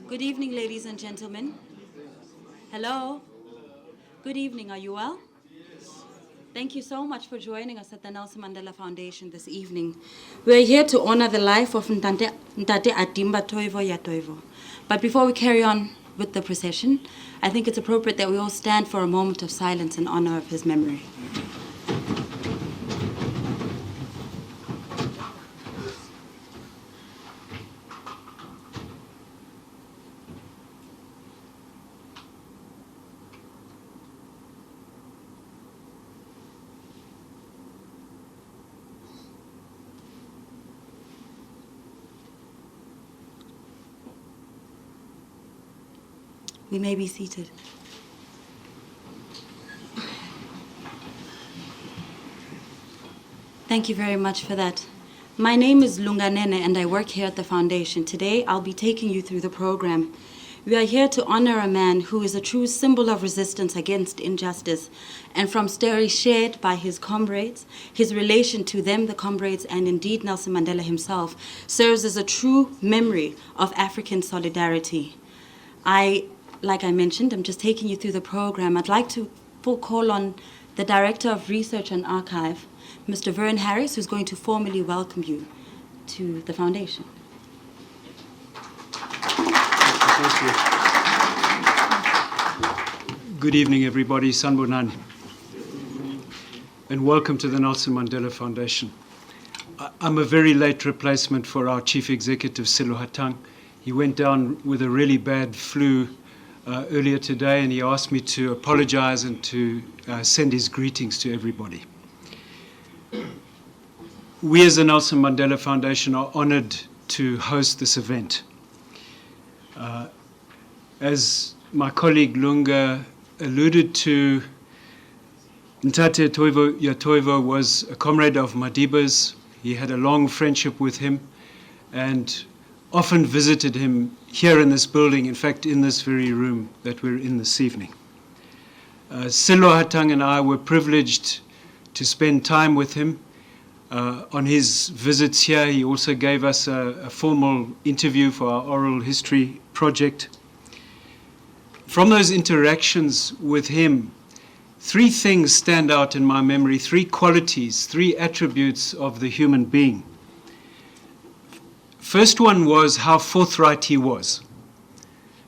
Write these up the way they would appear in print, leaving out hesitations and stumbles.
Good evening, ladies and gentlemen. Hello. Good evening. Are you well? Thank you so much for joining us at the Nelson Mandela Foundation this evening. We are here to honor the life of Ntate Andimba Toivo ya Toivo. But before we carry on with the procession, I think it's appropriate that we all stand for a moment of silence in honor of his memory. We may be seated. Thank you very much for that. My name is Lunganene and I work here at the foundation. Today I'll be taking you through the program. We are here to honor a man who is a true symbol of resistance against injustice, and from stories shared by his comrades, his relation to them, the comrades, and indeed Nelson Mandela himself, serves as a true memory of African solidarity. Like I mentioned, I'm just taking you through the program. I'd like to full call on the Director of Research and Archive, Mr. Vern Harris, who's going to formally welcome you to the foundation. Thank you. Good evening, everybody. Sanbonani. And welcome to the Nelson Mandela Foundation. I'm a very late replacement for our Chief Executive, Sello Hatang. He went down with a really bad flu earlier today, and he asked me to apologize and to send his greetings to everybody. We as the Nelson Mandela Foundation are honored to host this event. As my colleague Lunga alluded to, Ntate Toivo ya Toivo was a comrade of Madiba's. He had a long friendship with him and often visited him here in this building, in fact in this very room that we're in this evening. Sello Hatang and I were privileged to spend time with him on his visits here. He also gave us a formal interview for our oral history project. From those interactions with him, three things stand out in my memory, three qualities, three attributes of the human being. First one was how forthright he was.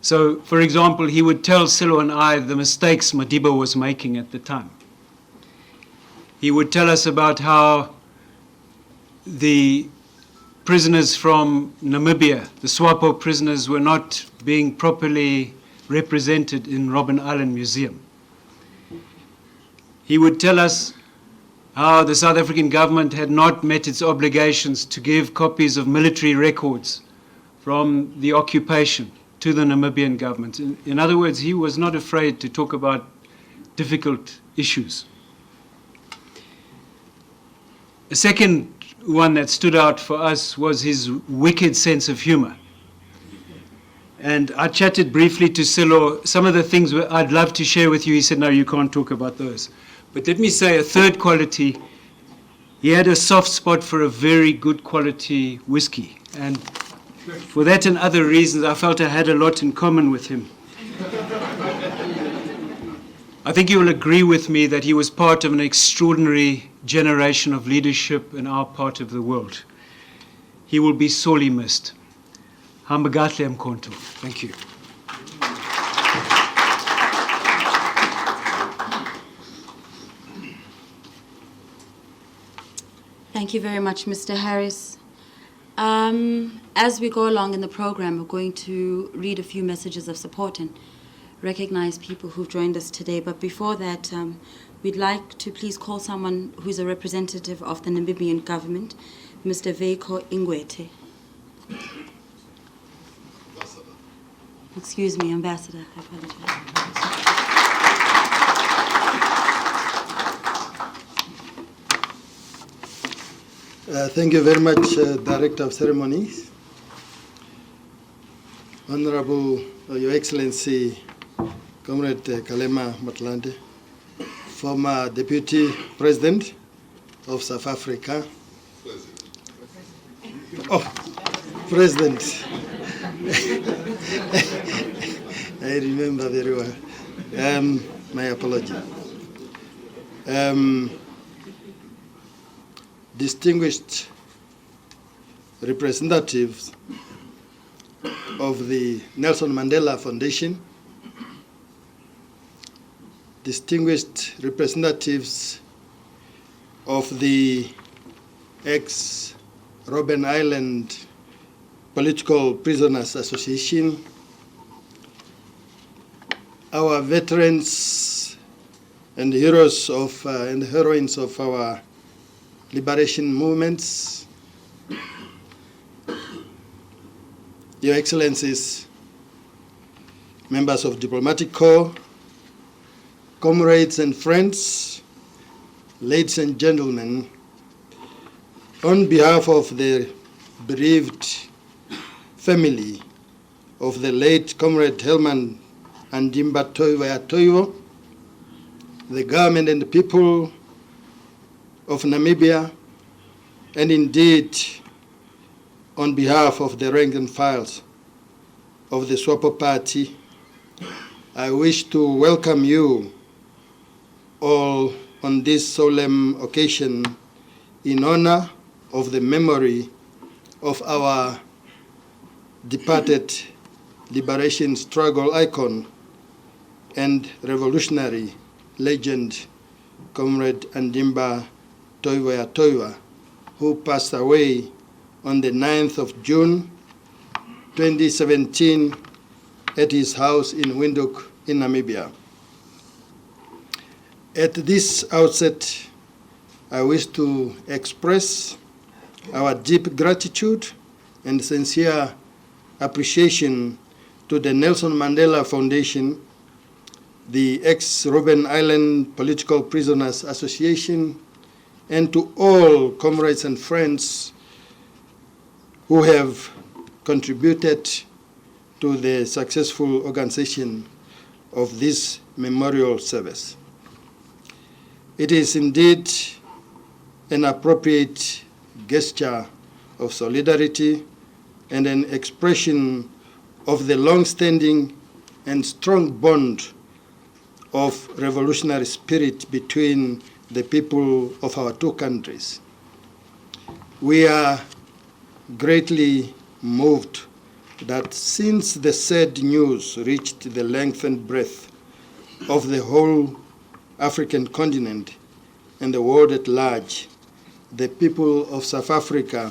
So, for example, he would tell Sello and I the mistakes Madiba was making at the time. He would tell us about how the prisoners from Namibia, the SWAPO prisoners, were not being properly represented in Robben Island Museum. He would tell us how the South African government had not met its obligations to give copies of military records from the occupation to the Namibian government. In other words, he was not afraid to talk about difficult issues. A second one that stood out for us was his wicked sense of humor. And I chatted briefly to Sello. Some of the things I'd love to share with you, he said, no, you can't talk about those. But let me say a third quality He had a soft spot for a very good quality whiskey, and for that and other reasons, I felt I had a lot in common with him. I think you will agree with me that he was part of an extraordinary generation of leadership in our part of the world. He will be sorely missed. Hambagatle Mkhonto. Thank you. Thank you very much, Mr. Harris. As we go along in the program, we're going to read a few messages of support and recognize people who've joined us today. But before that, we'd like to please call someone who's a representative of the Namibian government, Mr. Veiko Ingwete. Excuse me, Ambassador, I apologize. Thank you very much, Director of Ceremonies. Honorable Your Excellency, Comrade Kgalema Motlanthe, former Deputy President of South Africa. President. I remember very well. My apology. Distinguished representatives of the Nelson Mandela Foundation, distinguished representatives of the ex-Robben Island Political Prisoners Association, our veterans and heroes of and heroines of our liberation movements, Your Excellencies, members of Diplomatic Corps, comrades and friends, ladies and gentlemen, on behalf of the bereaved family of the late Comrade Helman Andimba Toivo, the government and the people of Namibia, and indeed on behalf of the rank and files of the SWAPO Party, I wish to welcome you all on this solemn occasion in honor of the memory of our departed liberation struggle icon and revolutionary legend, Comrade Andimba Toivo, who passed away on the 9th of June 2017 at his house in Windhoek in Namibia. At this outset, I wish to express our deep gratitude and sincere appreciation to the Nelson Mandela Foundation, the ex-Robben Island Political Prisoners Association, and to all comrades and friends who have contributed to the successful organization of this memorial service. It is indeed an appropriate gesture of solidarity and an expression of the long-standing and strong bond of revolutionary spirit between the people of our two countries. We are greatly moved that since the sad news reached the length and breadth of the whole African continent and the world at large, the people of South Africa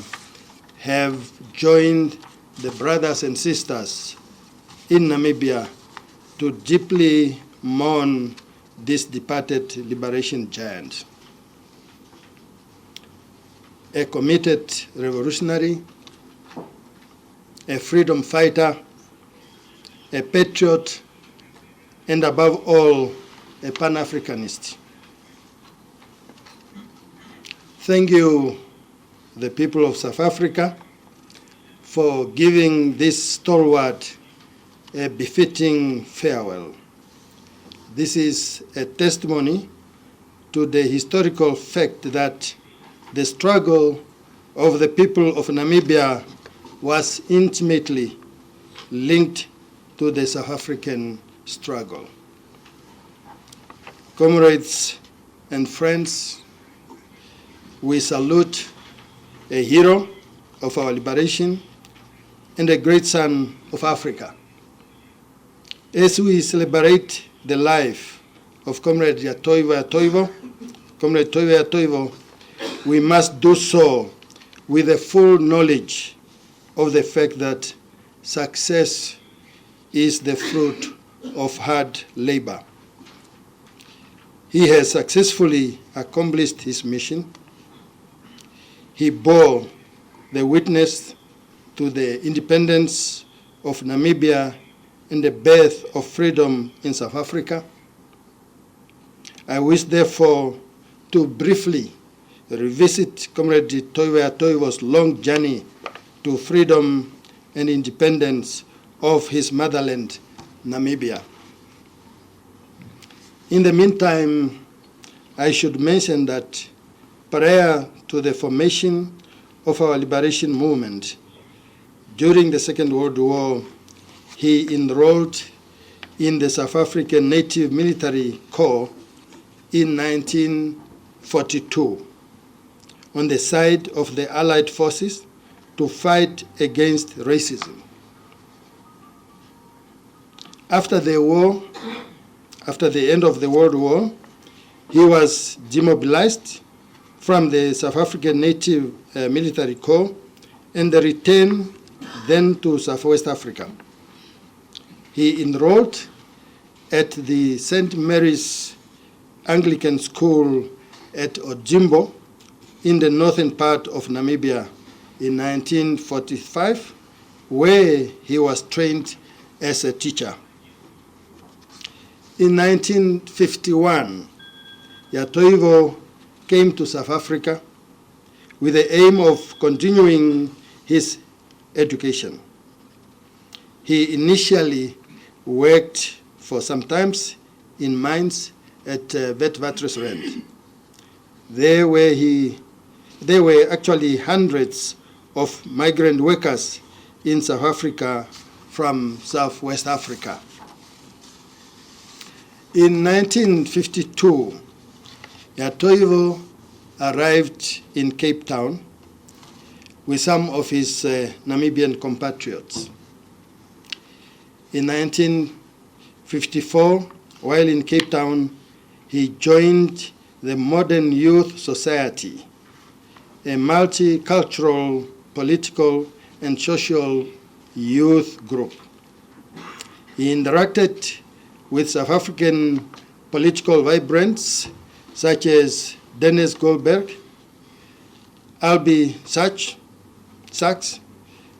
have joined the brothers and sisters in Namibia to deeply mourn this departed liberation giant. A committed revolutionary, a freedom fighter, a patriot, and above all, a Pan-Africanist. Thank you, the people of South Africa, for giving this stalwart a befitting farewell. This is a testimony to the historical fact that the struggle of the people of Namibia was intimately linked to the South African struggle. Comrades and friends, we salute a hero of our liberation and a great son of Africa. As we celebrate the life of Comrade Toivo, we must do so with a full knowledge of the fact that success is the fruit of hard labor. He has successfully accomplished his mission. He bore the witness to the independence of Namibia and the birth of freedom in South Africa. I wish, therefore, to briefly revisit Comrade Toivo's long journey to freedom and independence of his motherland, Namibia. In the meantime, I should mention that prior to the formation of our liberation movement, during the Second World War, he enrolled in the South African Native Military Corps in 1942 on the side of the Allied forces to fight against racism. After the end of the World War, he was demobilized from the South African Native Military Corps and returned then to Southwest Africa. He enrolled at the St. Mary's Anglican School at Ojimbo in the northern part of Namibia in 1945, where he was trained as a teacher. In 1951, Toivo came to South Africa with the aim of continuing his education. He initially worked for some time in mines at Witwatersrand. There were actually hundreds of migrant workers in South Africa from Southwest Africa. In 1952, Toivo arrived in Cape Town with some of his Namibian compatriots. In 1954, while in Cape Town, he joined the Modern Youth Society, a multicultural, political, and social youth group. He interacted with South African political vibrants such as Dennis Goldberg, Albie Sachs,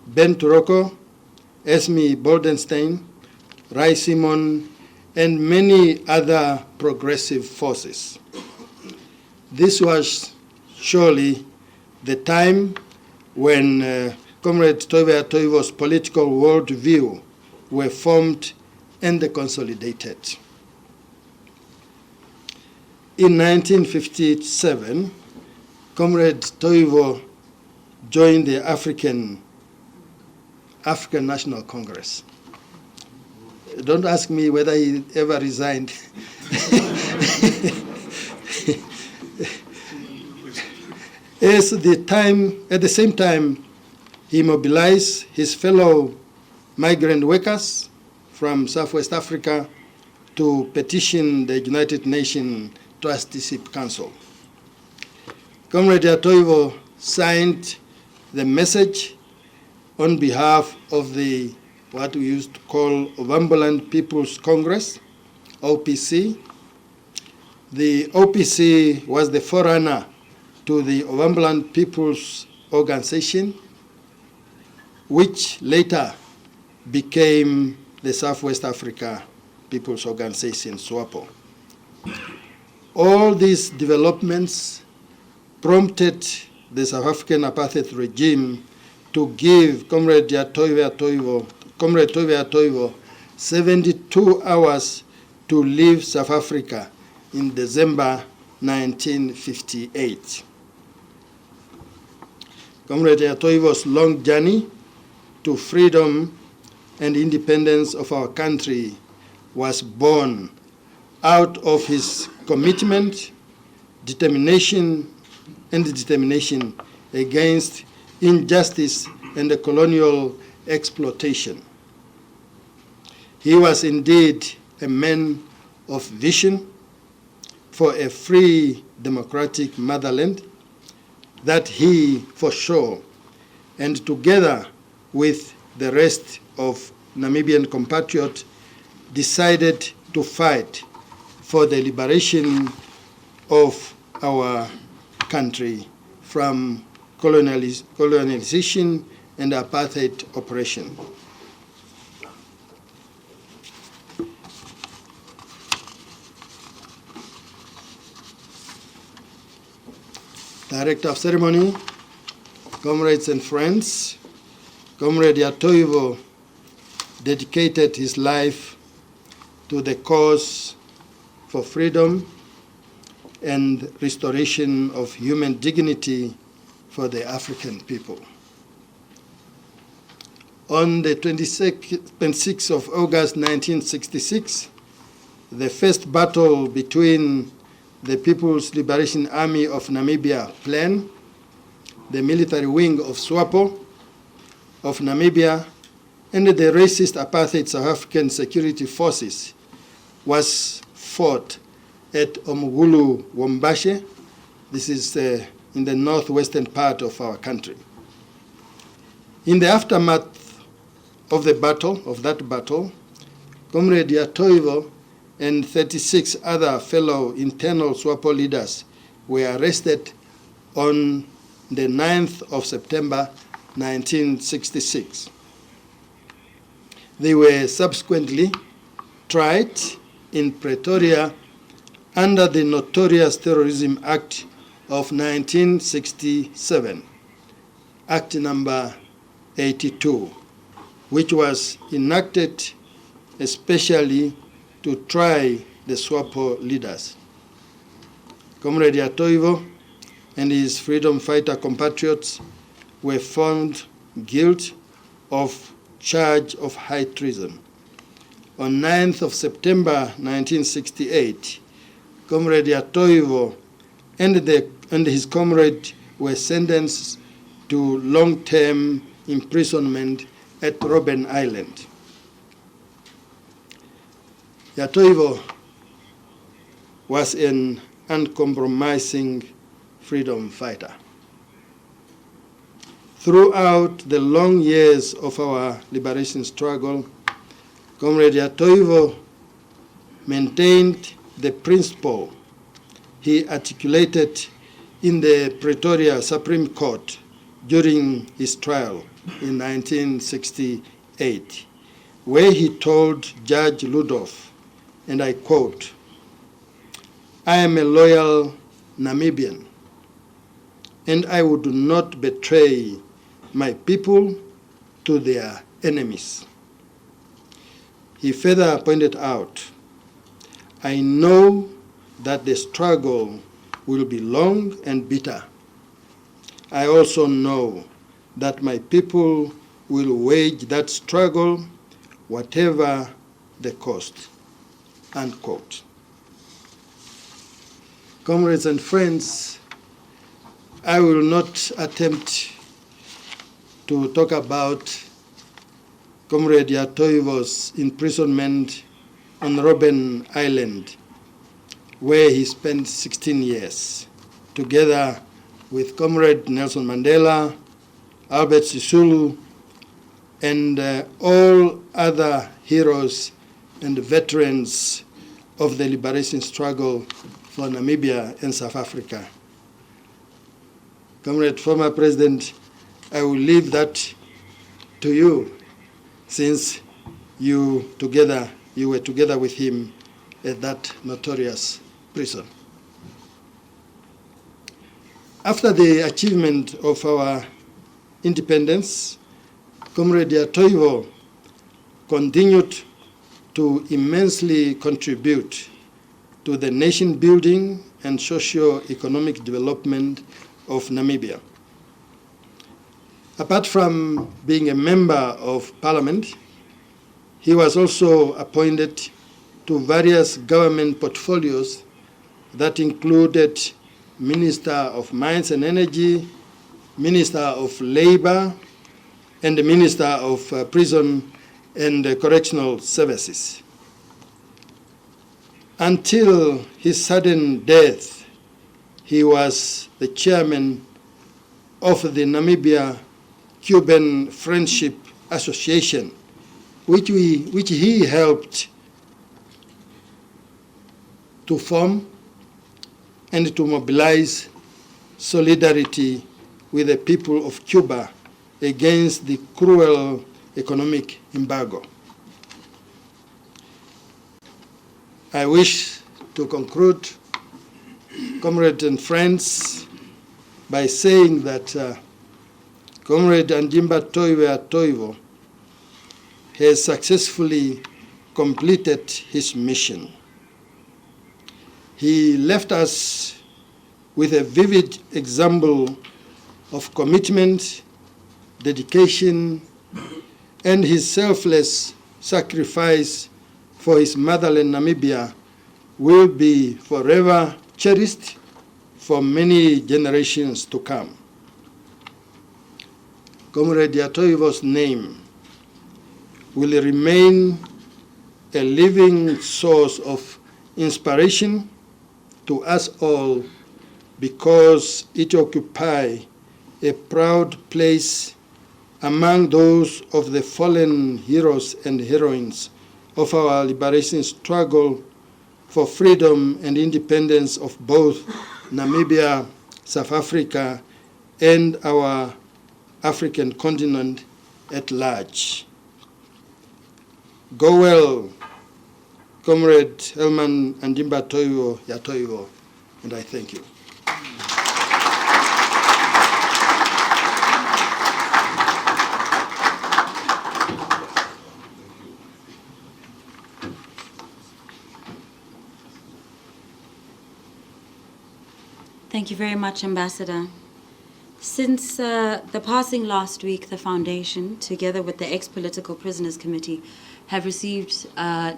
Ben Turoko, Esme Boldenstein, Rai Simon, and many other progressive forces. This was surely the time when Comrade Toivo's political worldview were formed and consolidated. In 1957, Comrade Toivo joined the African National Congress. Don't ask me whether he ever resigned. At the same time, he mobilized his fellow migrant workers from Southwest Africa to petition the United Nations Trusteeship Council. Comrade Toivo signed the message on behalf of the what we used to call Ovamboland People's Congress, OPC. The OPC was the forerunner to the Ovamboland People's Organization, which later became the Southwest Africa People's Organization, SWAPO. All these developments prompted the South African apartheid regime to give Comrade Toivo 72 hours to leave South Africa in December 1958. Comrade Toivo's long journey to freedom and independence of our country was born out of his commitment, determination against injustice and the colonial exploitation. He was indeed a man of vision for a free democratic motherland that he, for sure, and together with the rest of Namibian compatriots, decided to fight for the liberation of our country from colonization and apartheid oppression. Director of Ceremony, comrades and friends, Comrade Toivo dedicated his life to the cause for freedom and restoration of human dignity for the African people. On the 26th of August 1966, the first battle between the People's Liberation Army of Namibia, PLAN, the military wing of SWAPO of Namibia, and the racist apartheid South African security forces was fought at Omugulu, Wombashe. This is in the northwestern part of our country. In the aftermath of that battle, Comrade Toivo and 36 other fellow internal SWAPO leaders were arrested on the 9th of September 1966. They were subsequently tried in Pretoria under the Notorious Terrorism Act of 1967, Act number 82, which was enacted especially to try the SWAPO leaders. Comrade Toivo and his freedom fighter compatriots were found guilty of charge of high treason. On 9th of September 1968, Comrade Toivo and his comrade were sentenced to long-term imprisonment at Robben Island. Toivo was an uncompromising freedom fighter. Throughout the long years of our liberation struggle, Comrade Toivo maintained the principle he articulated in the Pretoria Supreme Court during his trial in 1968, where he told Judge Ludolf, and I quote, "I am a loyal Namibian, and I would not betray my people to their enemies." He further pointed out, "I know that the struggle will be long and bitter. I also know that my people will wage that struggle, whatever the cost." Unquote. Comrades and friends, I will not attempt to talk about Comrade Toivo's imprisonment on Robben Island, where he spent 16 years, together with Comrade Nelson Mandela, Albert Sisulu, and all other heroes and veterans of the liberation struggle for Namibia and South Africa. Comrade former President, I will leave that to you, since you were together with him at that notorious prison. After the achievement of our independence, Comrade Toivo continued to immensely contribute to the nation building and socio-economic development of Namibia. Apart from being a member of Parliament, he was also appointed to various government portfolios that included Minister of Mines and Energy, Minister of Labor, and the Minister of Prison and Correctional Services. Until his sudden death, he was the chairman of the Namibia-Cuban Friendship Association, which he helped to form and to mobilize solidarity with the people of Cuba against the cruel economic embargo. I wish to conclude, comrades and friends, by saying that Comrade Andimba Toivo has successfully completed his mission. He left us with a vivid example of commitment, dedication, and his selfless sacrifice for his motherland Namibia will be forever cherished for many generations to come. Comrade Toivo's name will remain a living source of inspiration to us all because it occupies a proud place among those of the fallen heroes and heroines of our liberation struggle for freedom and independence of both Namibia, South Africa, and our African continent at large. Go well, Comrade Helman Andimba Toivo Yatoivo, and I thank you. Thank you very much, Ambassador. Since the passing last week, the Foundation, together with the Ex-Political Prisoners Committee, have received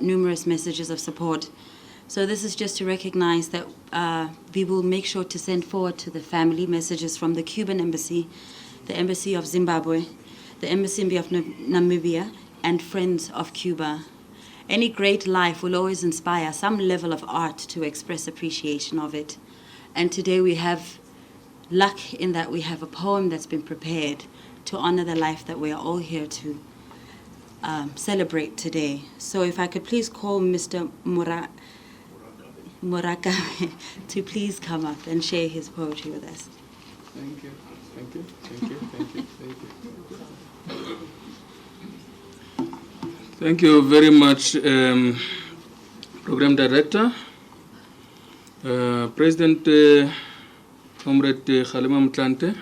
numerous messages of support. So this is just to recognize that we will make sure to send forward to the family messages from the Cuban Embassy, the Embassy of Zimbabwe, the Embassy of Namibia, and Friends of Cuba. Any great life will always inspire some level of art to express appreciation of it. And today we have luck in that we have a poem that's been prepared to honor the life that we are all here to celebrate today. So if I could please call Mr. Muraka to please come up and share his poetry with us. Thank you, thank you, thank you, thank you, thank you. Thank you very much, Program Director. President Comrade Kgalema Motlanthe,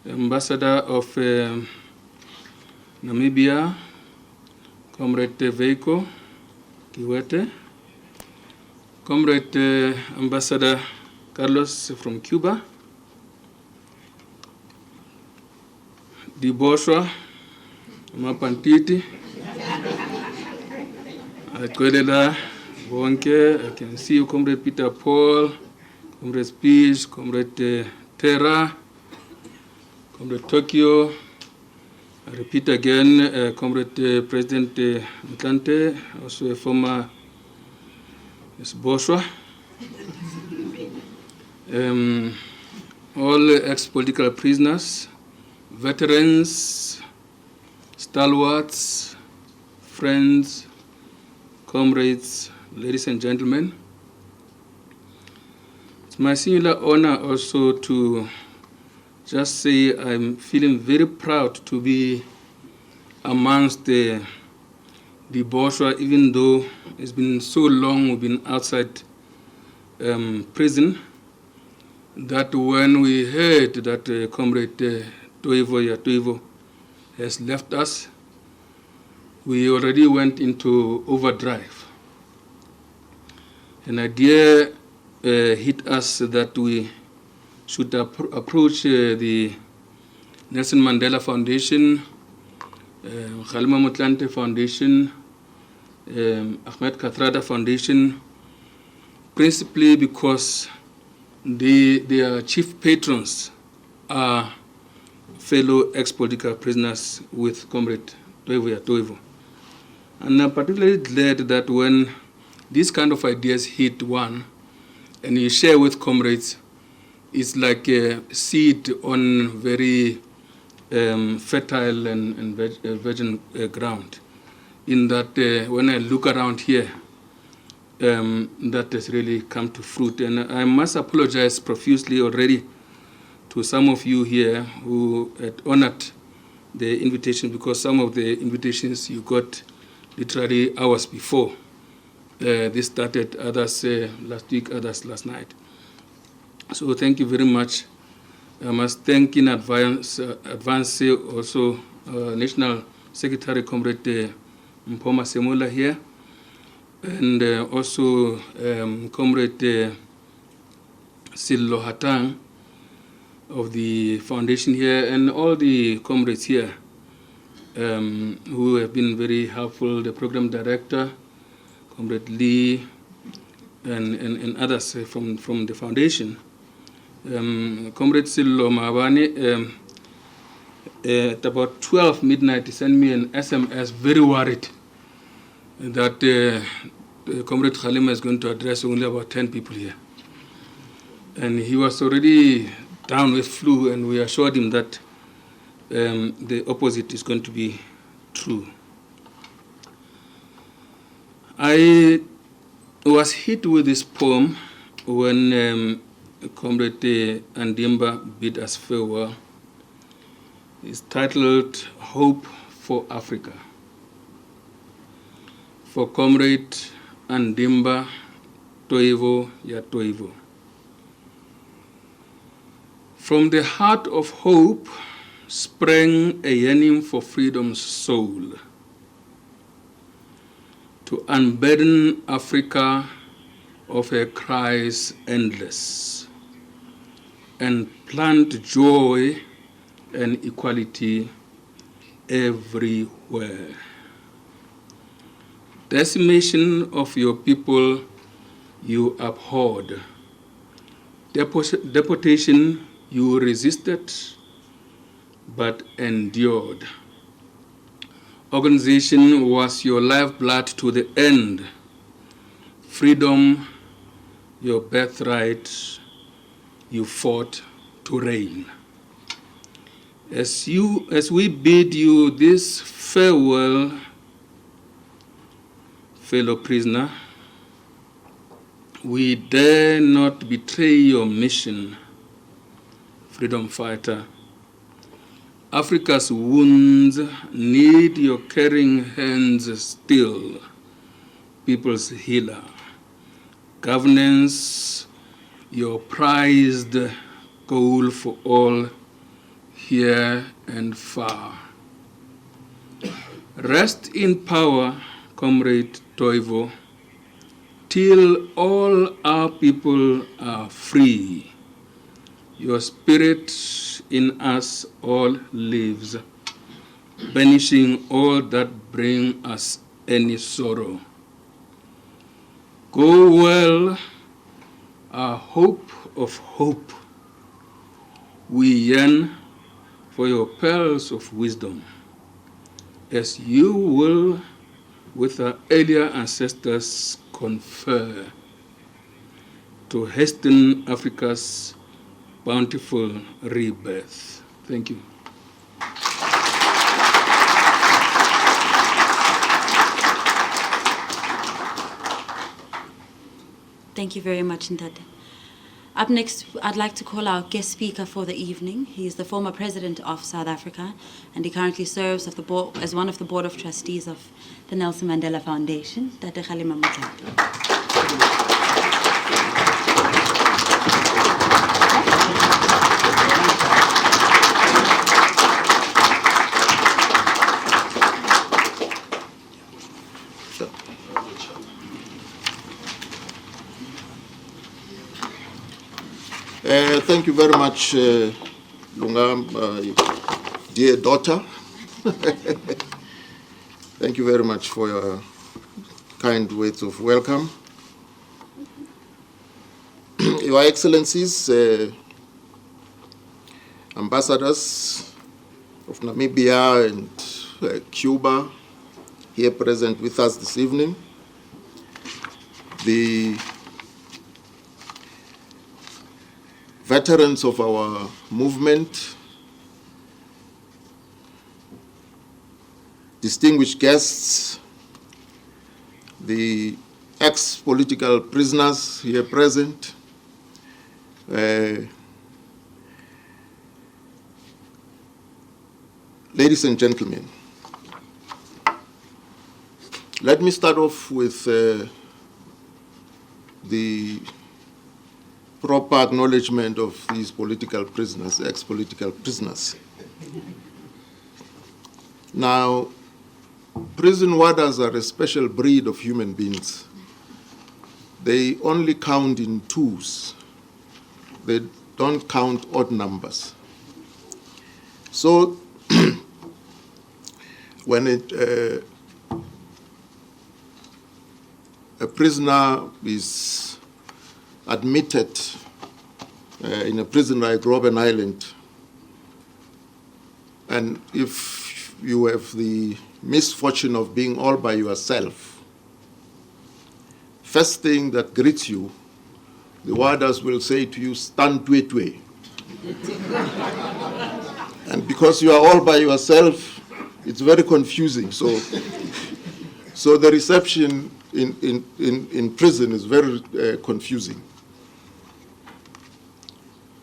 Ambassador of Namibia, Comrade Veiko Kiwete, Comrade Ambassador Carlos from Cuba, Diboshwa, Mapantiti, Kwedela, Bonke, I can see you, Comrade Peter Paul, Comrade Speech, Comrade Terra, Comrade Tokyo. I repeat again, Comrade President Motlanthe, also a former Ms. Boshwa. All ex-political prisoners, veterans, stalwarts, friends, comrades, ladies and gentlemen. It's my singular honor also to just say I'm feeling very proud to be amongst the Boshwa, even though it's been so long we've been outside prison, that when we heard that Comrade Toivo has left us, we already went into overdrive. An idea hit us that we should approach the Nelson Mandela Foundation, Kgalema Motlanthe Foundation, Ahmed Kathrada Foundation, principally because their chief patrons are fellow ex-political prisoners with Comrade Toivo. And I'm particularly glad that when these kind of ideas hit one and you share with comrades, it's like a seed on very fertile and virgin ground. In that when I look around here, that has really come to fruit. And I must apologize profusely already to some of you here who had honored the invitation, because some of the invitations you got literally hours before. This started, others last week, others last night. So thank you very much. I must thank in advance also National Secretary Comrade Mpoma Semola here, and also Comrade Sillo Hatang of the foundation here, and all the comrades here who have been very helpful, the program director, Comrade Lee, and others from the foundation. Comrade Sillo Mahabane, at about 12 midnight, he sent me an SMS, very worried that Comrade Kgalema is going to address only about 10 people here. And he was already down with flu, and we assured him that the opposite is going to be true. I was hit with this poem when Comrade Andimba bid us farewell. It's titled Hope for Africa. For Comrade Andimba Toivo ya Toivo. From the heart of hope sprang a yearning for freedom's soul, to unburden Africa of her cries endless, and plant joy and equality everywhere. Decimation of your people you abhorred. Deportation you resisted but endured. Organization was your lifeblood to the end. Freedom, your birthright, you fought to reign. As we bid you this farewell, fellow prisoner, we dare not betray your mission, freedom fighter. Africa's wounds need your caring hands still, people's healer. Governance, your prized goal for all, here and far. Rest in power, Comrade Toivo, till all our people are free. Your spirit in us all lives, banishing all that bring us any sorrow. Go well, our hope of hope. We yearn for your pearls of wisdom, as you will with our earlier ancestors confer, to hasten Africa's bountiful rebirth. Thank you. Thank you very much, Ntate. Up next, I'd like to call our guest speaker for the evening. He is the former president of South Africa, and he currently serves as one of the board of trustees of the Nelson Mandela Foundation, Tate Kgalema Motlanthe. Thank you very much, Lunga. dear daughter, thank you very much for your kind words of welcome. Your Excellencies, ambassadors of Namibia and Cuba here present with us this evening, the veterans of our movement, distinguished guests, the ex-political prisoners here present, ladies and gentlemen, let me start off with the proper acknowledgement of these political prisoners, ex-political prisoners. Now, prison warders are a special breed of human beings. They only count in twos. They don't count odd numbers. So, when a prisoner is admitted in a prison like Robben Island, and if you have the misfortune of being all by yourself, first thing that greets you, the warders will say to you, "Stand twe." And because you are all by yourself, it's very confusing. So the reception in prison is very confusing.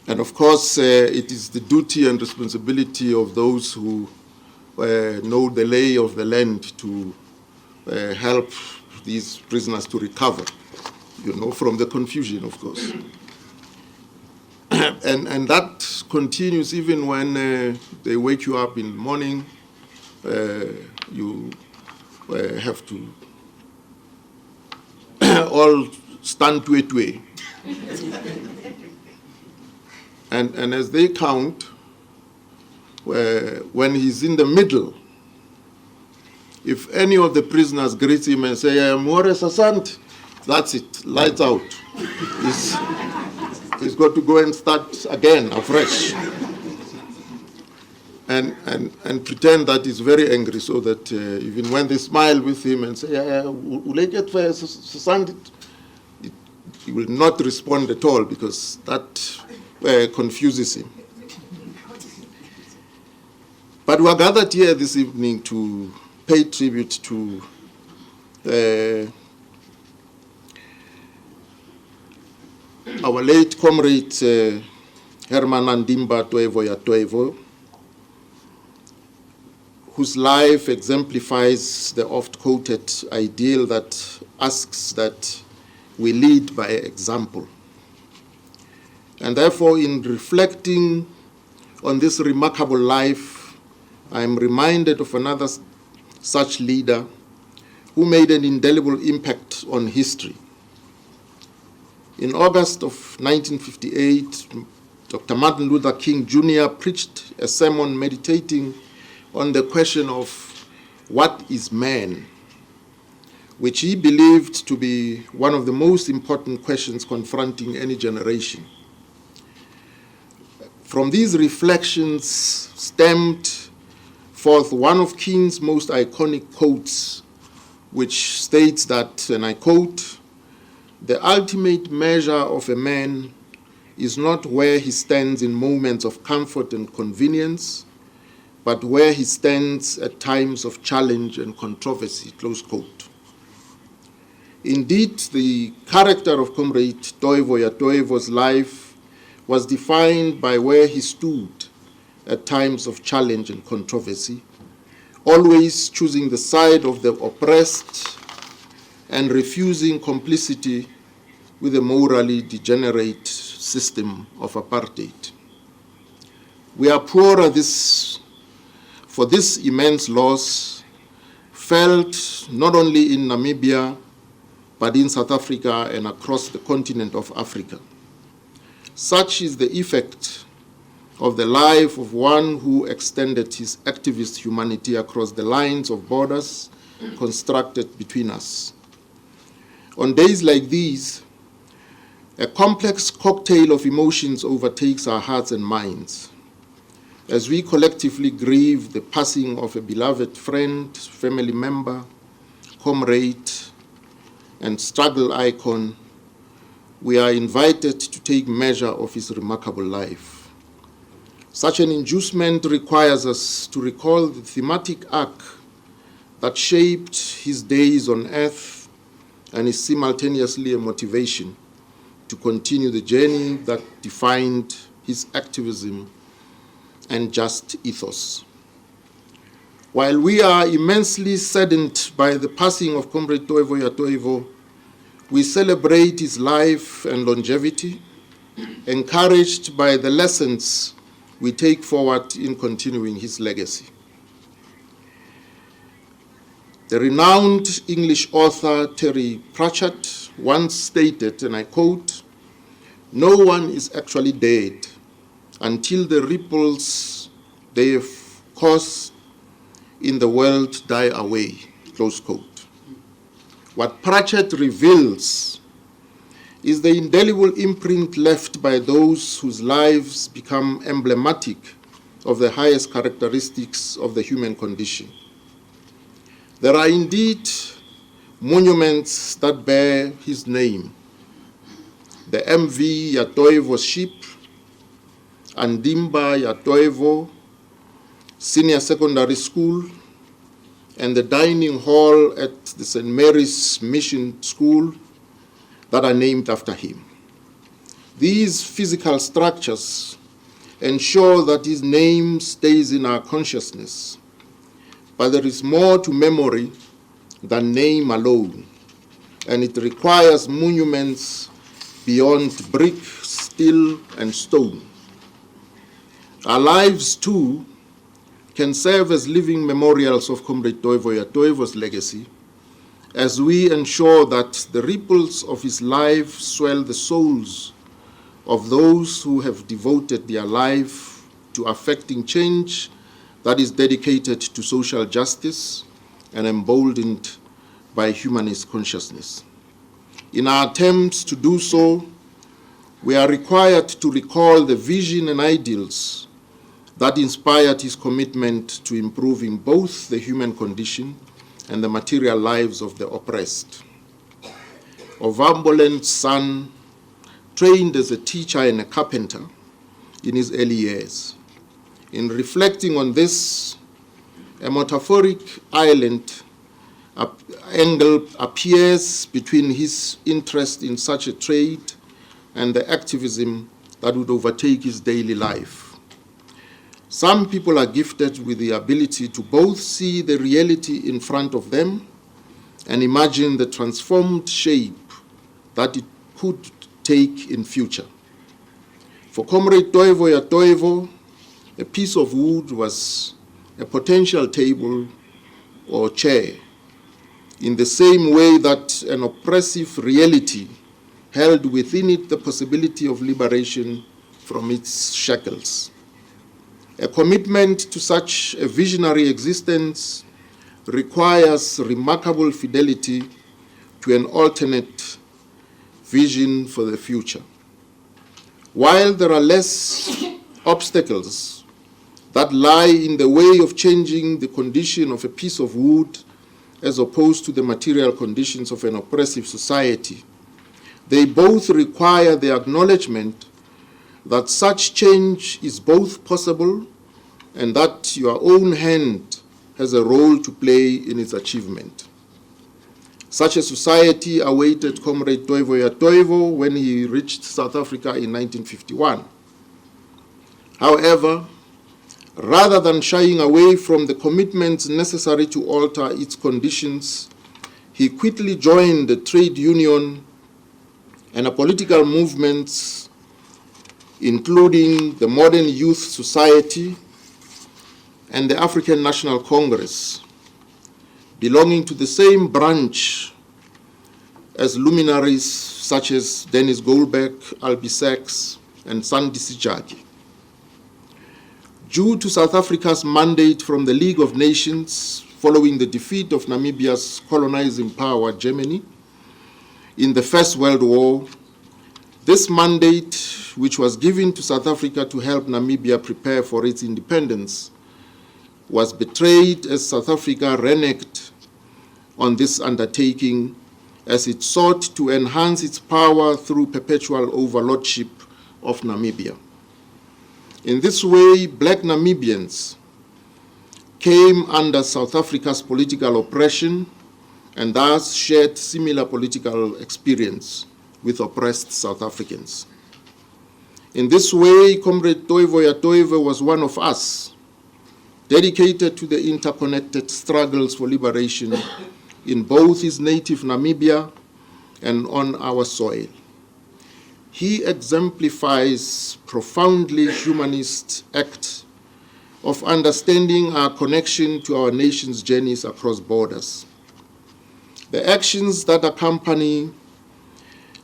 And of course, it is the duty and responsibility of those who know the lay of the land to help these prisoners to recover, from the confusion, of course. and that continues even when they wake you up in the morning. You have to all stand twe. And as they count, when he's in the middle, if any of the prisoners greet him and say, "More Sasant," that's it, lights out. He's got to go and start again, afresh. And pretend that he's very angry, so that even when they smile with him and say, Sasant, he will not respond at all, because that confuses him. But we are gathered here this evening to pay tribute to our late comrade Herman Andimba Toivo, whose life exemplifies the oft-quoted ideal that asks that we lead by example. And therefore, in reflecting on this remarkable life, I am reminded of another such leader who made an indelible impact on history. In August of 1958, Dr. Martin Luther King Jr. preached a sermon meditating on the question of what is man, which he believed to be one of the most important questions confronting any generation. From these reflections stemmed forth one of King's most iconic quotes, which states that, and I quote, "The ultimate measure of a man is not where he stands in moments of comfort and convenience, but where he stands at times of challenge and controversy," close quote. Indeed, the character of Comrade Toivo's life was defined by where he stood at times of challenge and controversy, always choosing the side of the oppressed and refusing complicity with a morally degenerate system of apartheid. We are poorer for this immense loss, felt not only in Namibia, but in South Africa and across the continent of Africa. Such is the effect of the life of one who extended his activist humanity across the lines of borders constructed between us. On days like these, a complex cocktail of emotions overtakes our hearts and minds as we collectively grieve the passing of a beloved friend, family member, comrade, and struggle icon. We are invited to take measure of his remarkable life. Such an inducement requires us to recall the thematic arc that shaped his days on earth and is simultaneously a motivation to continue the journey that defined his activism and just ethos. While we are immensely saddened by the passing of Comrade Toivo, we celebrate his life and longevity, encouraged by the lessons we take forward in continuing his legacy. The renowned English author Terry Pratchett once stated, and I quote, "No one is actually dead until the ripples they have caused in the world die away," close quote. What Pratchett reveals is the indelible imprint left by those whose lives become emblematic of the highest characteristics of the human condition. There are indeed monuments that bear his name. The MV Toivo ship, Andimba Toivo Senior Secondary School, and the dining hall at the St. Mary's Mission School that are named after him. These physical structures ensure that his name stays in our consciousness. But there is more to memory than name alone, and it requires monuments beyond brick, steel, and stone. Our lives, too, can serve as living memorials of Comrade Toivo's legacy, as we ensure that the ripples of his life swell the souls of those who have devoted their life to affecting change that is dedicated to social justice and emboldened by humanist consciousness. In our attempts to do so, we are required to recall the vision and ideals that inspired his commitment to improving both the human condition and the material lives of the oppressed. Ovamboland's son, trained as a teacher and a carpenter in his early years. In reflecting on this, a metaphoric angle appears between his interest in such a trade and the activism that would overtake his daily life. Some people are gifted with the ability to both see the reality in front of them and imagine the transformed shape that it could take in future. For Comrade Toivo, a piece of wood was a potential table or chair, in the same way that an oppressive reality held within it the possibility of liberation from its shackles. A commitment to such a visionary existence requires remarkable fidelity to an alternate vision for the future. While there are less obstacles that lie in the way of changing the condition of a piece of wood as opposed to the material conditions of an oppressive society, they both require the acknowledgement that such change is both possible and that your own hand has a role to play in its achievement. Such a society awaited Comrade Toivo when he reached South Africa in 1951. However, rather than shying away from the commitments necessary to alter its conditions, he quickly joined the trade union and political movements, including the Modern Youth Society and the African National Congress, belonging to the same branch as luminaries such as Dennis Goldberg, Albie Sachs, and Sandi Sijaki. Due to South Africa's mandate from the League of Nations following the defeat of Namibia's colonizing power, Germany, in the First World War, this mandate, which was given to South Africa to help Namibia prepare for its independence, was betrayed as South Africa reneged on this undertaking as it sought to enhance its power through perpetual overlordship of Namibia. In this way, black Namibians came under South Africa's political oppression and thus shared similar political experience with oppressed South Africans. In this way, Comrade Toivo was one of us, dedicated to the interconnected struggles for liberation in both his native Namibia and on our soil. He exemplifies profoundly humanist act of understanding our connection to our nation's journeys across borders. The actions that accompany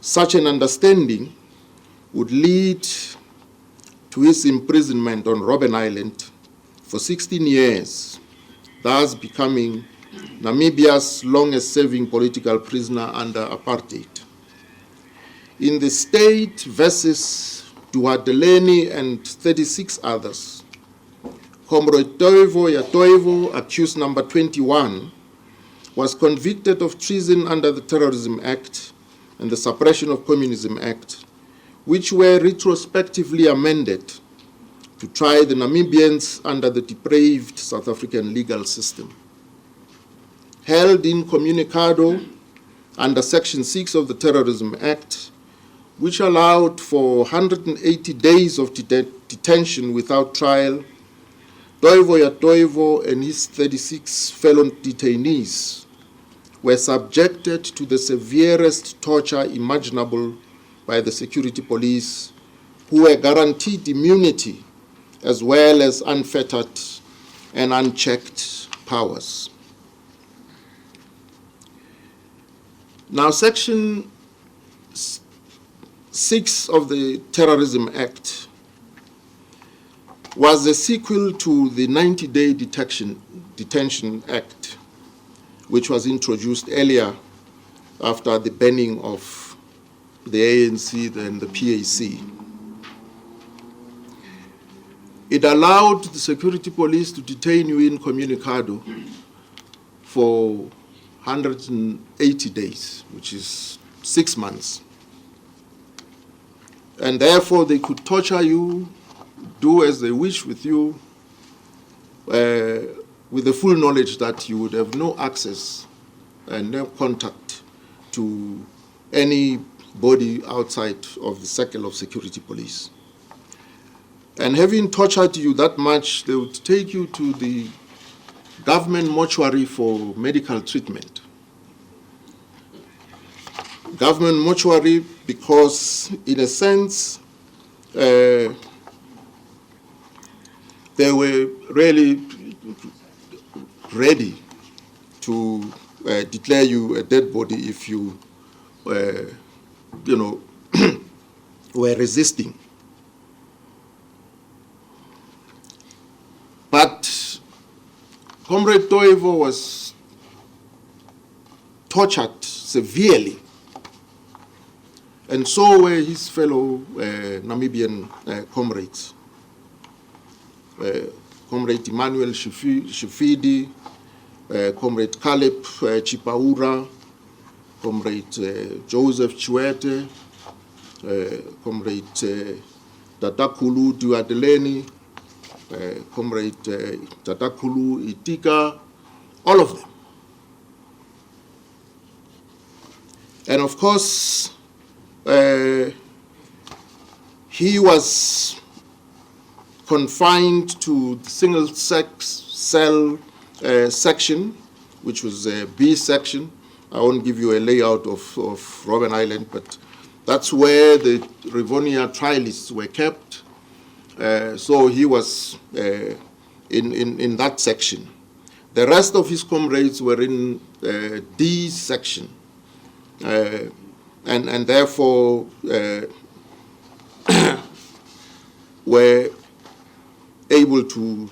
such an understanding would lead to his imprisonment on Robben Island for 16 years, thus becoming Namibia's longest-serving political prisoner under apartheid. In the state versus Duadeleni and 36 others, Comrade Toivo, accused number 21, was convicted of treason under the Terrorism Act and the Suppression of Communism Act, which were retrospectively amended to try the Namibians under the depraved South African legal system. Held incommunicado under Section 6 of the Terrorism Act, which allowed for 180 days of detention without trial, Toivo and his 36 fellow detainees were subjected to the severest torture imaginable by the security police, who were guaranteed immunity as well as unfettered and unchecked powers. Now, Section 6 of the Terrorism Act was a sequel to the 90-day detention act, which was introduced earlier after the banning of the ANC and the PAC. It allowed the security police to detain you incommunicado for 180 days, which is 6 months. And therefore, they could torture you, do as they wish with you, with the full knowledge that you would have no access and no contact to anybody outside of the circle of security police. And having tortured you that much, they would take you to the government mortuary for medical treatment. Government mortuary because, in a sense, they were really ready to declare you a dead body if you, were resisting. But Comrade Toivo was tortured severely, and so were his fellow Namibian comrades. Comrade Emmanuel Shifidi, Comrade Caleb Chipaura, Comrade Joseph Chiwete, Comrade Tatakulu Duadeleni, Comrade Tatakulu Itika, all of them. And of course, he was confined to the single cell section, which was a B section. I won't give you a layout of Robben Island, but that's where the Rivonia trialists were kept. So he was in that section. The rest of his comrades were in D section. And therefore were able to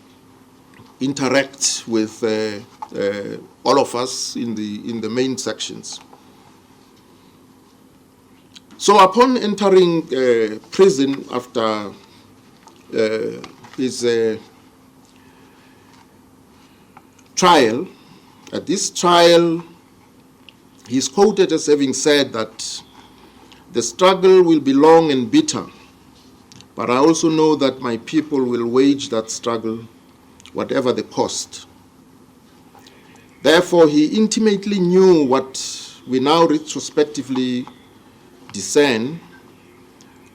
interact with all of us in the main sections. So upon entering prison after his trial, at this trial, he is quoted as having said that the struggle will be long and bitter, but I also know that my people will wage that struggle, whatever the cost. Therefore, he intimately knew what we now retrospectively discern.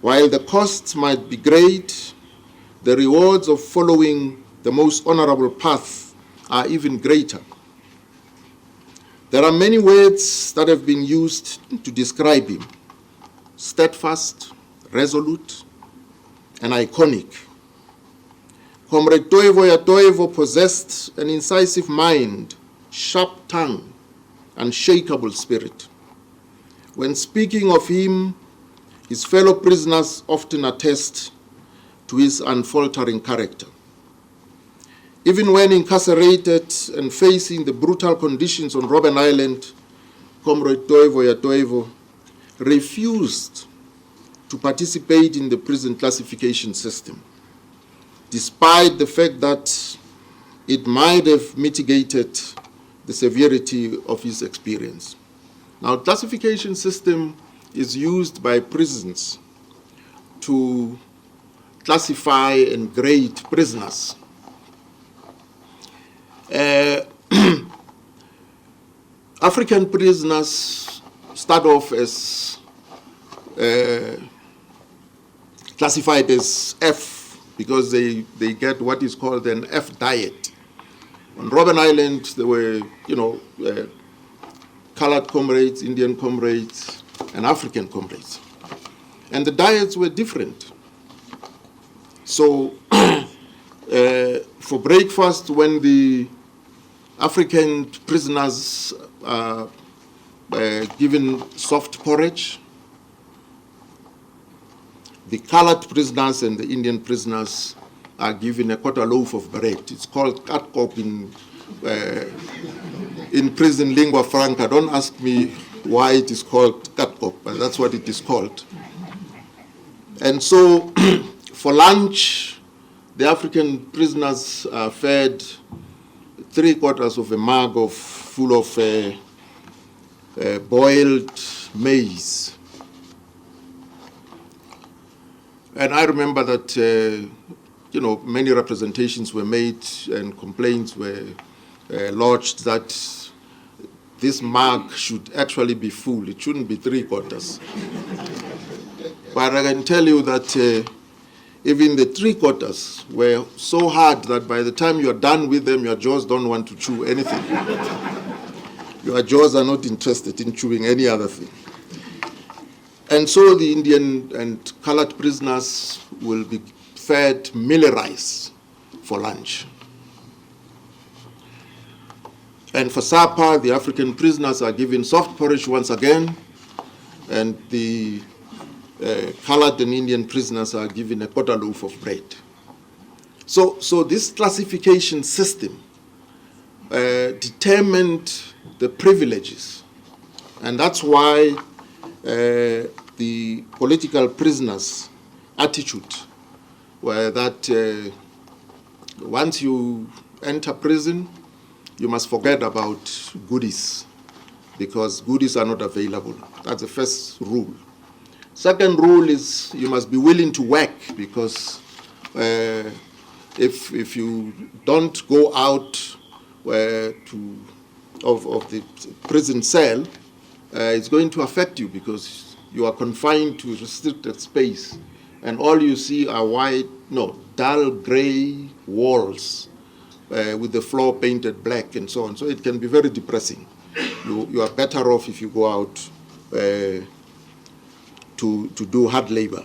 While the costs might be great, the rewards of following the most honorable path are even greater. There are many words that have been used to describe him: steadfast, resolute, and iconic. Comrade Toivo possessed an incisive mind, sharp tongue, unshakable spirit. When speaking of him, his fellow prisoners often attest to his unfaltering character. Even when incarcerated and facing the brutal conditions on Robben Island, Comrade Toivo refused to participate in the prison classification system, despite the fact that it might have mitigated the severity of his experience. Now, classification system is used by prisons to classify and grade prisoners. African prisoners start off as classified as F because they get what is called an F diet. On Robben Island, there were, colored comrades, Indian comrades, and African comrades. And the diets were different. So for breakfast, when the African prisoners are given soft porridge, the colored prisoners and the Indian prisoners are given a quarter loaf of bread. It's called katkop in prison lingua franca. Don't ask me why it is called katkop, but that's what it is called. And so for lunch, the African prisoners are fed 3/4 of a mug full of boiled maize. And I remember that, many representations were made and complaints were lodged that this mug should actually be full. It shouldn't be 3/4. But I can tell you that even the 3/4 were so hard that by the time you're done with them, your jaws don't want to chew anything. Your jaws are not interested in chewing any other thing. And so the Indian and colored prisoners will be fed mealie rice for lunch. And for supper, the African prisoners are given soft porridge once again, and the colored and Indian prisoners are given a quarter loaf of bread. So this classification system determined the privileges, and that's why the political prisoners' attitude were that once you enter prison, you must forget about goodies, because goodies are not available. That's the first rule. Second rule is you must be willing to work, because if you don't go out of the prison cell, it's going to affect you, because you are confined to restricted space, and all you see are dull gray walls with the floor painted black and so on. So it can be very depressing. You are better off if you go out to do hard labor.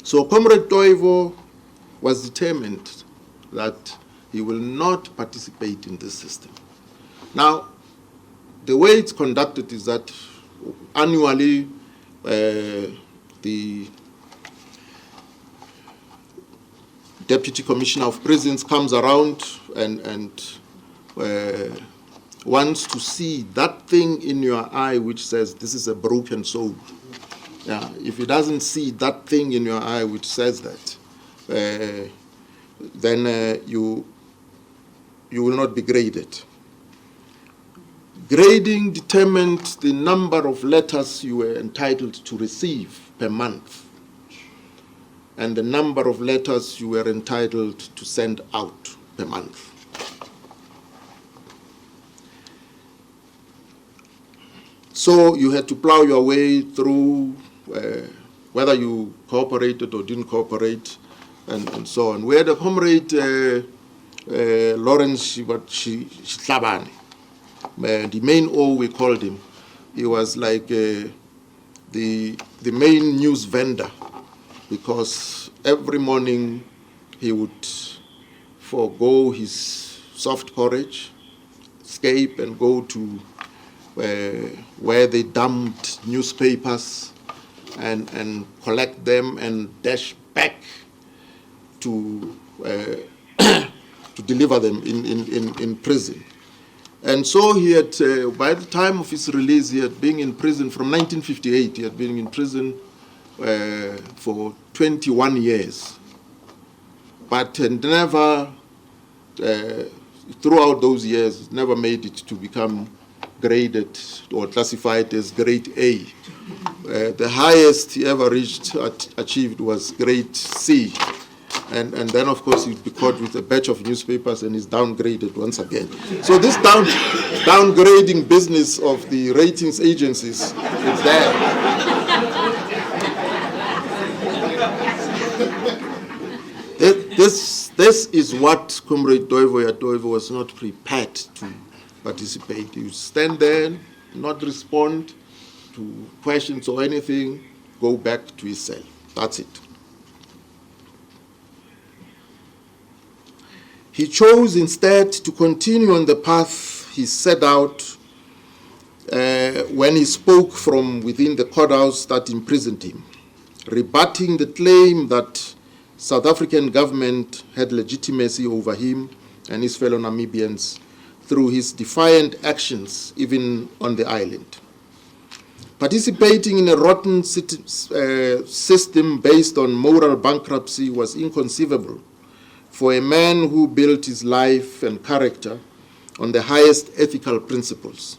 So Comrade Toivo was determined that he will not participate in this system. Now, the way it's conducted is that annually the Deputy Commissioner of Prisons comes around and wants to see that thing in your eye which says this is a broken soul. Yeah, if he doesn't see that thing in your eye which says that, then you will not be graded. Grading determined the number of letters you were entitled to receive per month and the number of letters you were entitled to send out per month. So you had to plow your way through whether you cooperated or didn't cooperate and so on. We had a comrade, Lawrence Shitlabane, the main O we called him. He was like the main news vendor, because every morning he would forego his soft porridge, escape and go to where they dumped newspapers and collect them and dash back to to deliver them in prison. And so he had, by the time of his release, he had been in prison from 1958. He had been in prison for 21 years. But never, throughout those years, never made it to become graded or classified as grade A. The highest he ever achieved was grade C. And then, of course, he'd be caught with a batch of newspapers and is downgraded once again. So this downgrading business of the ratings agencies is there. This is what Comrade Toivo was not prepared to participate. You stand there, not respond to questions or anything, go back to his cell. That's it. He chose instead to continue on the path he set out when he spoke from within the courthouse that imprisoned him, rebutting the claim that South African government had legitimacy over him and his fellow Namibians through his defiant actions even on the island. Participating in a rotten system based on moral bankruptcy was inconceivable for a man who built his life and character on the highest ethical principles.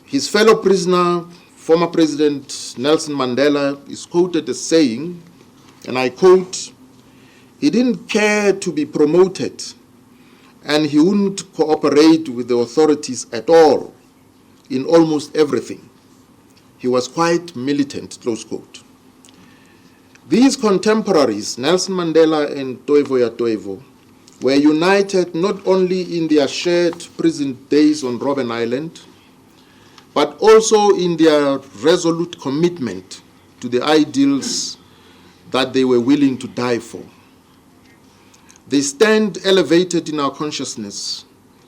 His fellow prisoner, former President Nelson Mandela, is quoted as saying, and I quote, "He didn't care to be promoted, and he wouldn't cooperate with the authorities at all in almost everything. He was quite militant," close quote. These contemporaries, Nelson Mandela and Toivo, were united not only in their shared prison days on Robben Island, but also in their resolute commitment to the ideals that they were willing to die for. They stand elevated in our consciousness,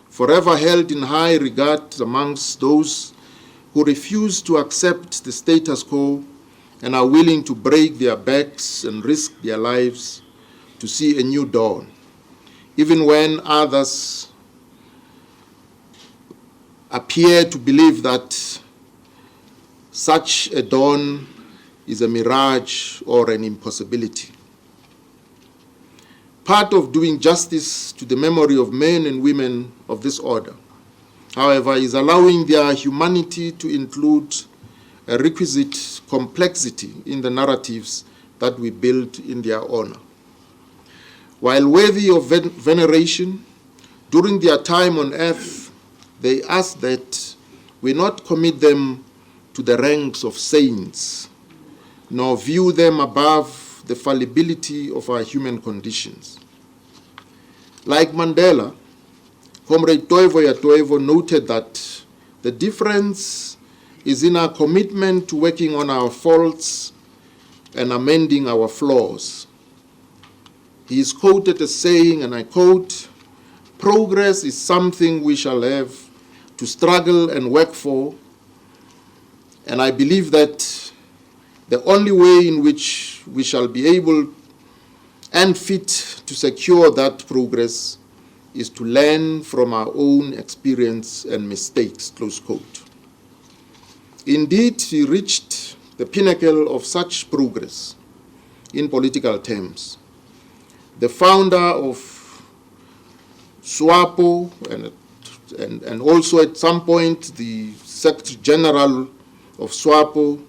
forever held in high regard amongst those who refuse to accept the status quo and are willing to break their backs and risk their lives to see a new dawn, even when others appear to believe that such a dawn is a mirage or an impossibility. Part of doing justice to the memory of men and women of this order, however, is allowing their humanity to include a requisite complexity in the narratives that we build in their honor. While worthy of veneration, during their time on earth, they ask that we not commit them to the ranks of saints, nor view them above the fallibility of our human conditions. Like Mandela, Comrade Toivo noted that the difference is in our commitment to working on our faults and amending our flaws. He is quoted as saying, and I quote, "Progress is something we shall have to struggle and work for, and I believe that the only way in which we shall be able and fit to secure that progress is to learn from our own experience and mistakes, close quote. Indeed, he reached the pinnacle of such progress in political terms. The founder of SWAPO and also at some point the Secretary General of SWAPO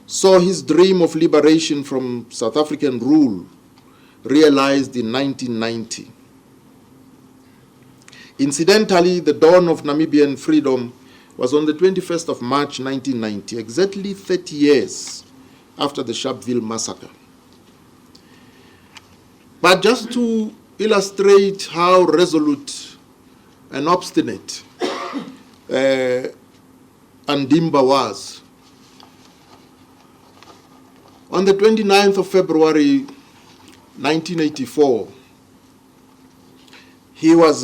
saw his dream of liberation from South African rule realized in 1990. Incidentally, the dawn of Namibian freedom was on the 21st of March 1990, exactly 30 years after the Sharpeville massacre. But just to illustrate how resolute and obstinate Andimba was, on the 29th of February 1984, he was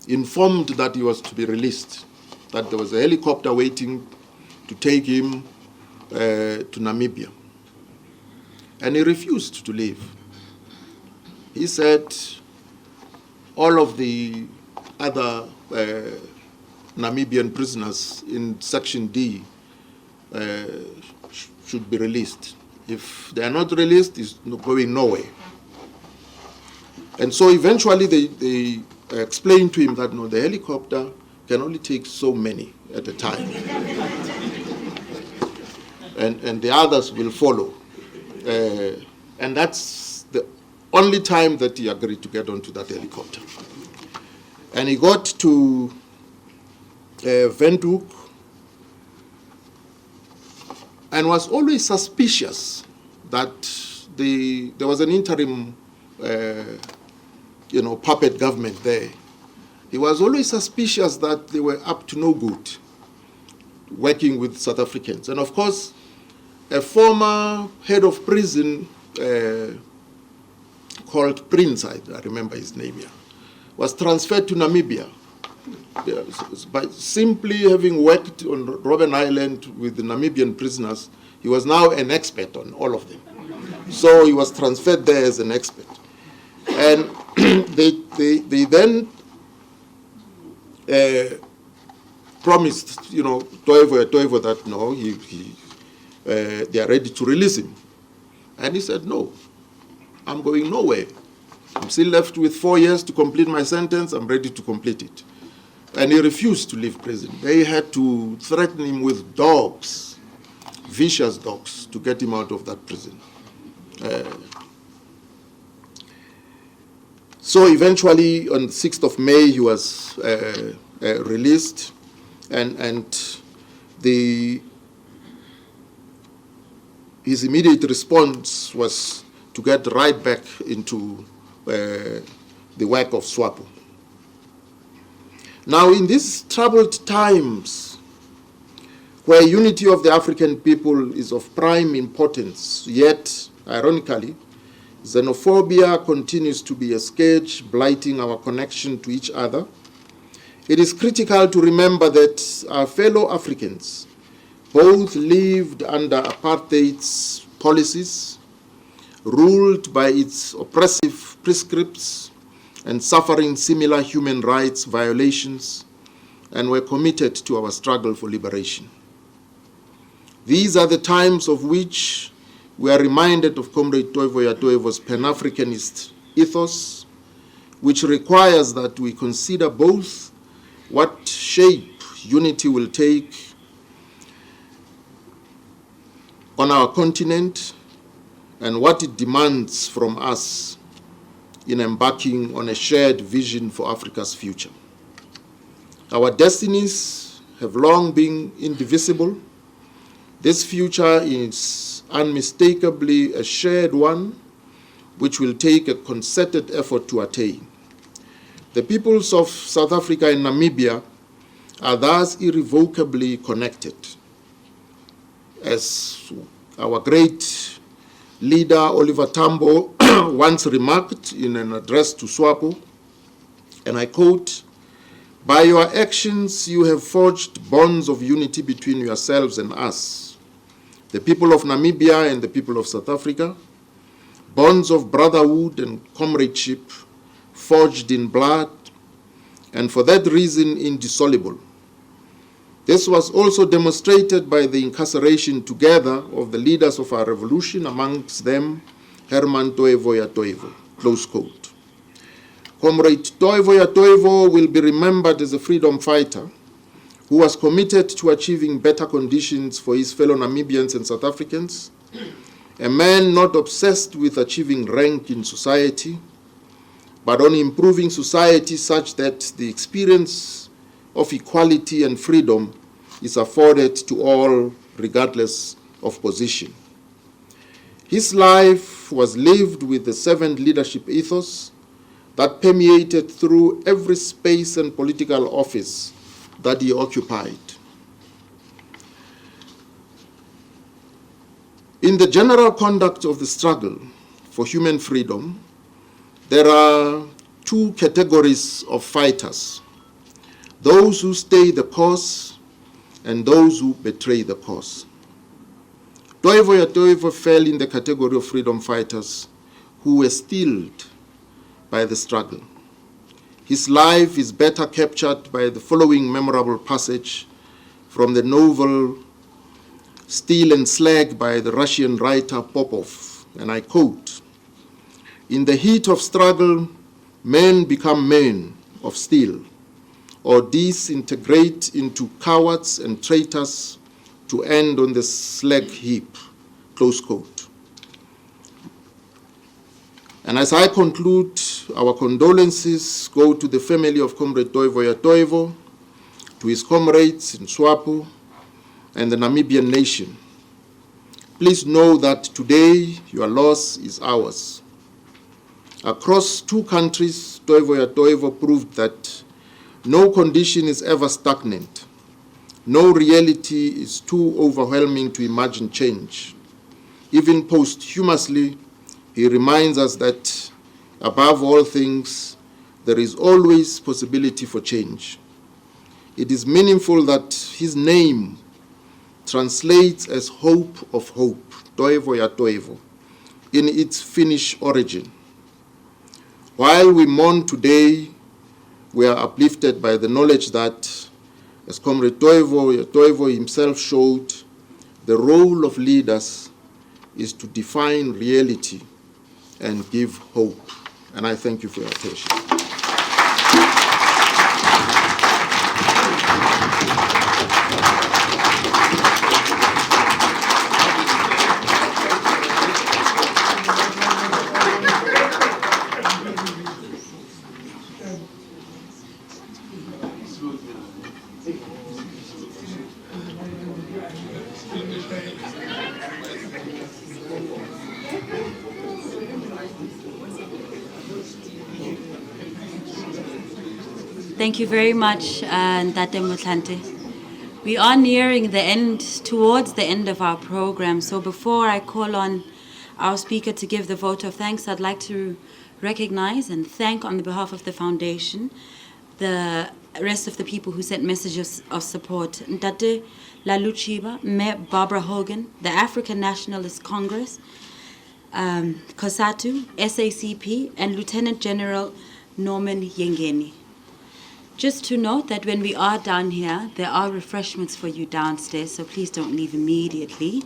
informed that he was to be released, that there was a helicopter waiting to take him to Namibia. And he refused to leave. He said all of the other Namibian prisoners in Section D should be released. If they are not released, it's going nowhere. And so eventually they explained to him that no, the helicopter can only take so many at a time. and the others will follow. And that's the only time that he agreed to get onto that helicopter. And he got to Windhoek and was always suspicious that there was an interim puppet government there. He was always suspicious that they were up to no good working with South Africans. And of course, a former head of prison called Prince, I remember his name, was transferred to Namibia. By simply having worked on Robben Island with the Namibian prisoners, he was now an expert on all of them. So he was transferred there as an expert. And they then promised, Toivo that no, they are ready to release him. And he said, no, I'm going nowhere. I'm still left with 4 years to complete my sentence. I'm ready to complete it. And he refused to leave prison. They had to threaten him with dogs, vicious dogs, to get him out of that prison. So eventually, on the 6th of May, he was released, and his immediate response was to get right back into the work of SWAPO. Now, in these troubled times, where unity of the African people is of prime importance, yet, ironically, xenophobia continues to be a scourge blighting our connection to each other, it is critical to remember that our fellow Africans both lived under apartheid's policies, ruled by its oppressive prescripts, and suffering similar human rights violations, and were committed to our struggle for liberation. These are the times of which we are reminded of Comrade Toivo's Pan-Africanist ethos, which requires that we consider both what shape unity will take on our continent and what it demands from us in embarking on a shared vision for Africa's future. Our destinies have long been indivisible. This future is unmistakably a shared one, which will take a concerted effort to attain. The peoples of South Africa and Namibia are thus irrevocably connected. As our great leader Oliver Tambo once remarked in an address to SWAPO, and I quote, "By your actions you have forged bonds of unity between yourselves and us, the people of Namibia and the people of South Africa. bonds of brotherhood and comradeship forged in blood, and for that reason indissoluble. This was also demonstrated by the incarceration together of the leaders of our revolution, amongst them Herman Toivo ya Toivo, close quote. Comrade Toivo ya Toivo will be remembered as a freedom fighter who was committed to achieving better conditions for his fellow Namibians and South Africans, a man not obsessed with achieving rank in society, but on improving society such that the experience of equality and freedom is afforded to all, regardless of position. His life was lived with the servant leadership ethos that permeated through every space and political office that he occupied. In the general conduct of the struggle for human freedom, there are two categories of fighters: those who stay the course and those who betray the cause. Toivo ya Toivo fell in the category of freedom fighters who were stilled by the struggle. His life is better captured by the following memorable passage from the novel Steel and Slag by the Russian writer Popov, and I quote, "In the heat of struggle, men become men of steel, or disintegrate into cowards and traitors to end on the slag heap," close quote. And as I conclude, our condolences go to the family of Comrade Toivo ya Toivo, to his comrades in SWAPO, and the Namibian nation. Please know that today your loss is ours. Across two countries, Toivo ya Toivo proved that no condition is ever stagnant. No reality is too overwhelming to imagine change. Even posthumously, he reminds us that above all things, there is always possibility for change. It is meaningful that his name translates as hope of hope, Toivo ya Toivo, in its Finnish origin. While we mourn today, we are uplifted by the knowledge that, as Comrade Toivo ya Toivo himself showed, the role of leaders is to define reality and give hope. And I thank you for your attention. Thank you very much, Ntate Motlanthe. We are nearing the end, towards the end of our program. So before I call on our speaker to give the vote of thanks, I'd like to recognize and thank on the behalf of the foundation the rest of the people who sent messages of support. Ntate Laluchiba, Mayor Barbara Hogan, the African Nationalist Congress, COSATU, SACP, and Lieutenant General Norman Yengeni. Just to note that when we are down here, there are refreshments for you downstairs, so please don't leave immediately.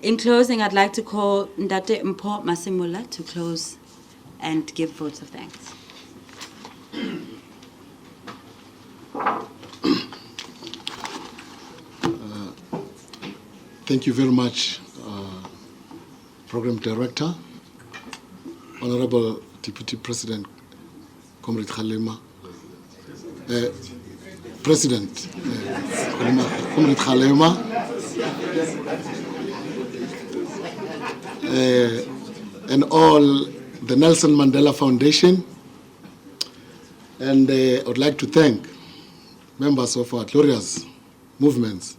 In closing, I'd like to call Ndate Mpo Masimula to close and give votes of thanks. Thank you very much, Program Director, Honorable Deputy President, Comrade Kgalema, President, Comrade Kgalema, and all the Nelson Mandela Foundation. And I would like to thank members of our glorious movements,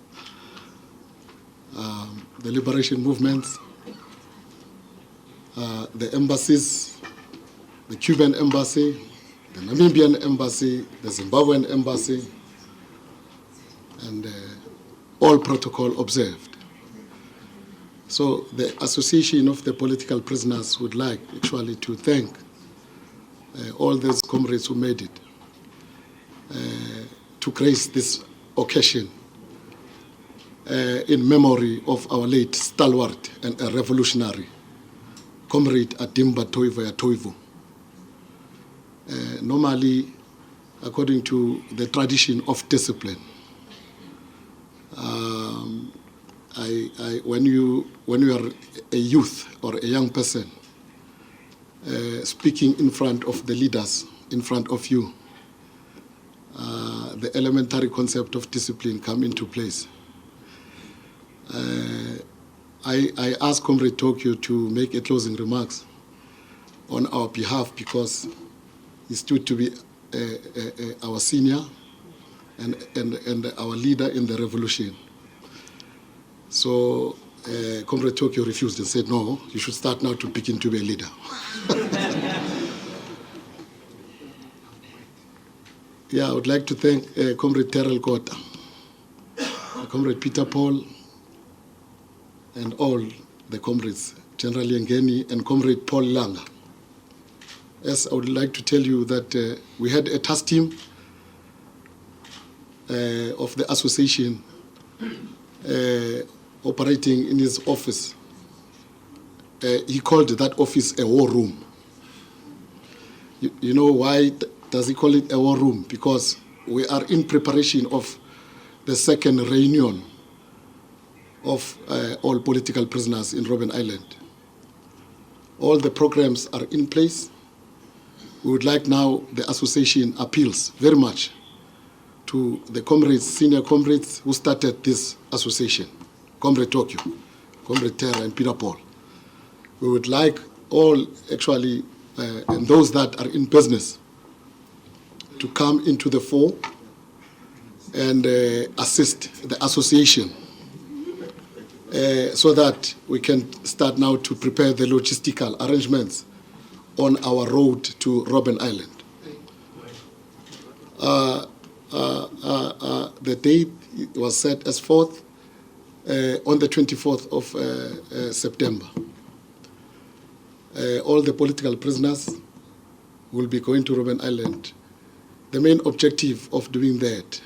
the liberation movements, the embassies, the Cuban embassy, the Namibian embassy, the Zimbabwean embassy, and all protocol observed. So the Association of the Political Prisoners would like actually to thank all those comrades who made it to grace this occasion in memory of our late stalwart and a revolutionary, Comrade Andimba Toivo. Normally, according to the tradition of discipline, when you are a youth or a young person speaking in front of the leaders in front of you, the elementary concept of discipline come into place. I asked Comrade Tokyo to make a closing remarks on our behalf because he stood to be our senior and our leader in the revolution. So Comrade Tokyo refused and said, no, you should start now to begin to be a leader. Yeah, I would like to thank Comrade Terrell Kota, Comrade Peter Paul, and all the comrades, General Yengeni and Comrade Paul Langa. Yes, I would like to tell you that we had a task team of the association operating in his office. He called that office a war room. You know why does he call it a war room? Because we are in preparation of the second reunion of all political prisoners in Robben Island. All the programs are in place. We would like now the association appeals very much to the comrades, senior comrades who started this association, Comrade Tokyo, Comrade Terra, and Peter Paul. We would like all actually, and those that are in business, to come into the fore and assist the association so that we can start now to prepare the logistical arrangements on our road to Robben Island. The date was set as forth on the 24th of September. All the political prisoners will be going to Robben Island. The main objective of doing that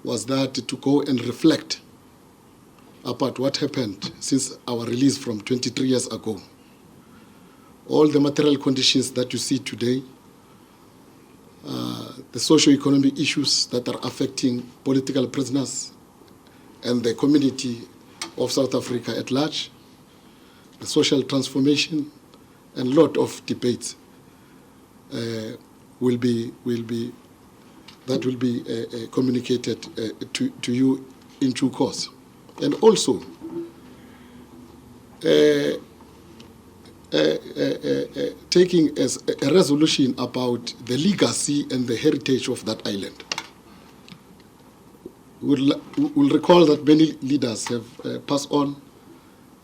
was that to go and reflect about what happened since our release from 23 years ago. All the material conditions that you see today, the socio-economic issues that are affecting political prisoners and the community of South Africa at large, the social transformation, and a lot of debates will be communicated to you in due course. And also, taking as a resolution about the legacy and the heritage of that island. We'll recall that many leaders have passed on,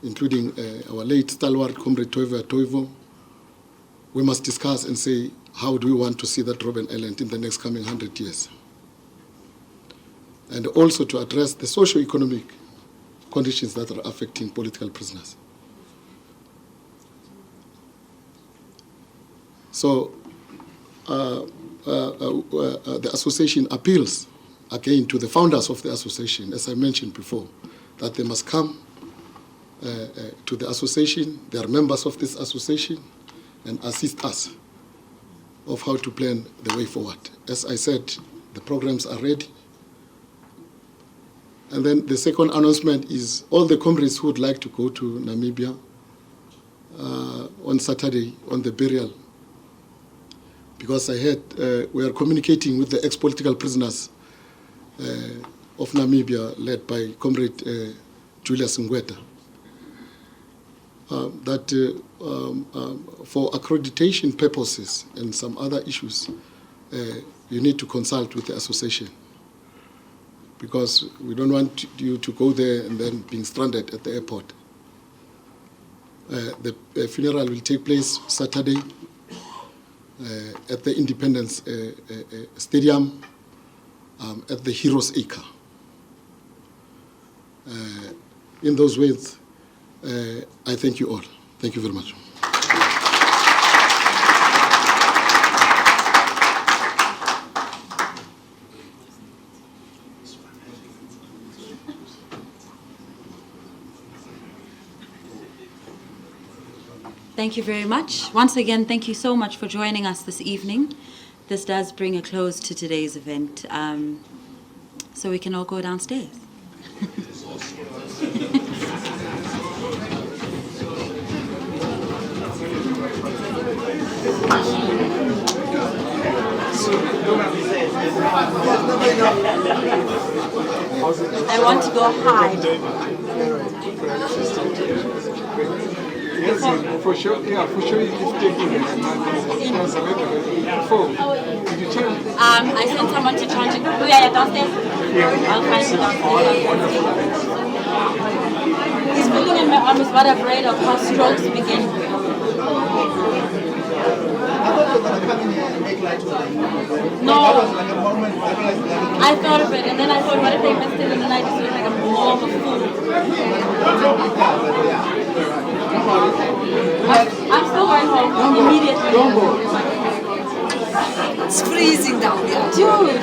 including our late stalwart Comrade Toivo. We must discuss and say, how do we want to see that Robben Island in the next coming 100 years? And also to address the socio-economic conditions that are affecting political prisoners. So the association appeals again to the founders of the association, as I mentioned before, that they must come to the association, they are members of this association, and assist us of how to plan the way forward. As I said, the programs are ready. And then the second announcement is all the comrades who would like to go to Namibia on Saturday on the burial, because I heard we are communicating with the ex-political prisoners of Namibia led by Comrade Julius Ngweta, that for accreditation purposes and some other issues, you need to consult with the association, because we don't want you to go there and then being stranded at the airport. The funeral will take place Saturday at the Independence Stadium at the Heroes Acre. In those ways, I thank you all. Thank you very much. Thank you very much. Once again, thank you so much for joining us this evening. This does bring a close to today's event, so we can all go downstairs. I want to go high. Yes, for sure. Yeah, for sure. If taking it, before, did you change? I sent someone to change it. Oh yeah, downstairs. I'll find it downstairs. This feeling in my arm is what I've read of how strokes begin. No, I thought of it, and then I thought, what if they missed it, and then I just look like I'm more of a fool. I'm still going home immediately. Don't go. It's freezing down here. Dude!